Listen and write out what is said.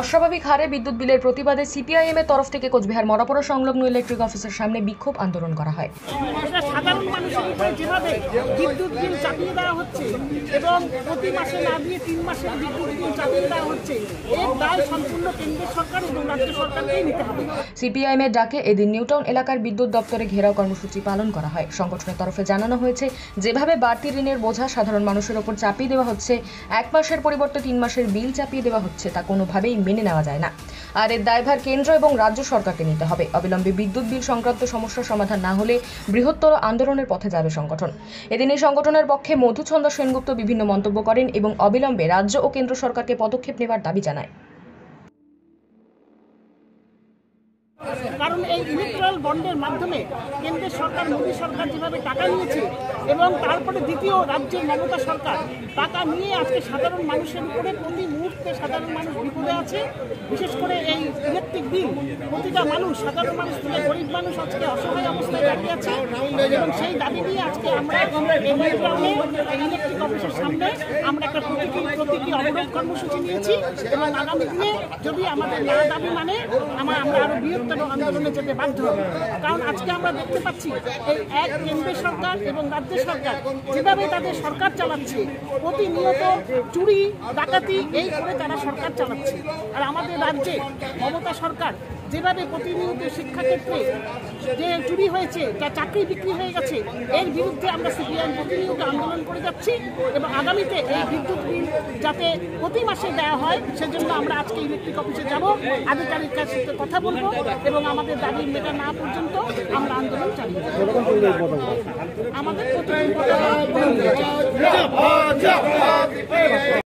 অস্বাভাবিক হারে বিদ্যুৎ বিলের প্রতিবাদে সিপিআইএম এর তরফ থেকে কোচবিহার মরাপাড়া সংলগ্ন ইলেকট্রিক অফিসের সামনে বিক্ষোভ আন্দোলন করা হয়। সাধারণ মানুষের উপরে যেভাবে বিদ্যুৎ বিল চাপিয়ে দেওয়া হচ্ছে এবং প্রতি মাসে না দিয়ে 3 মাসের বিদ্যুৎ বিল চাপিয়ে দেওয়া হচ্ছে, এর দায় সম্পূর্ণ কেন্দ্র সরকার এবং রাজ্য সরকারকেই নিতে হবে। সিপিআইএম এর ডাকে এদিন নিউটাউন এলাকার বিদ্যুৎ দপ্তরে ঘেরাও কর্মসূচি পালন করা হয়। সংগঠনের তরফে জানানো হয়েছে, যেভাবে বাড়তি ঋণের বোঝা সাধারণ মানুষের উপর চাপিয়ে দেওয়া হচ্ছে, 1 মাসের পরিবর্তে 3 মাসের বিল চাপিয়ে দেওয়া হচ্ছে, তা কোনোভাবেই মেনে নেওয়া যায় না। আর এর দায়ভার কেন্দ্র এবং রাজ্য সরকারকে নিতে হবে। অবিলম্বে বিদ্যুৎ বিল সংক্রান্ত সমস্যার সমাধান না হলে বৃহত্তর আন্দোলনের পথে যাবে সংগঠন। এদিন এই সংগঠনের পক্ষে মধুচন্দ্র সেনগুপ্ত বিভিন্ন মন্তব্য করেন এবং অবিলম্বে রাজ্য ও কেন্দ্র সরকারকে পদক্ষেপ নেওয়ার দাবি জানায়। কারণ এই ইলেকট্রাল বন্ডের মাধ্যমে কেন্দ্রের সরকার, মোদী সরকার যেভাবে টাকা নিয়েছে এবং তারপরে দ্বিতীয় রাজ্যের মমতা সরকার টাকা নিয়ে আজকে সাধারণ মানুষের উপরে প্রতি মুহূর্তে সাধারণ মানুষ বিপদে আছে। বিশেষ করে এই ইলেকট্রিক বিল প্রতিটা মানুষ, সাধারণ মানুষ থেকে গরিব মানুষ আজকে অসহায় অবস্থায় দাঁড়িয়ে আছে এবং সেই দাবি নিয়ে আজকে আমরা ইলেকট্রিক অফিসের সামনে আমরা একটা প্রতীকী অবরোধ কর্মসূচি নিয়েছি এবং আগামী দিনে যদি আমাদের না দাবি মানে আমরা আরো বৃহত্তর আন্দোলনে যেতে বাধ্য হবে। কারণ আজকে আমরা দেখতে পাচ্ছি এই এক কেন্দ্রের সরকার এবং রাজ্য সরকার যেভাবে তাদের সরকার চালাচ্ছে, প্রতিনিয়ত চুরি ডাকাতি এই করে তারা সরকার চালাচ্ছে। আর আমাদের রাজ্যে মমতা সরকার যেভাবে প্রতিনিয়ত শিক্ষাক্ষেত্রে যে চুরি হয়েছে, যা চাকরি বিক্রি হয়ে গেছে, এর বিরুদ্ধে আমরা সিপিআইএম প্রতিনিয়ত আন্দোলন করে যাচ্ছি এবং আগামীতে এই বিদ্যুৎ বিল যাতে প্রতি মাসে দেওয়া হয় সেজন্য আমরা আজকে ইলেকট্রিক অফিসে যাব, আধিকারিকের সাথে কথা বলবো এবং আমাদের দাবি মেটা না পর্যন্ত আমরা আন্দোলন চালিয়ে যাব। আমাদের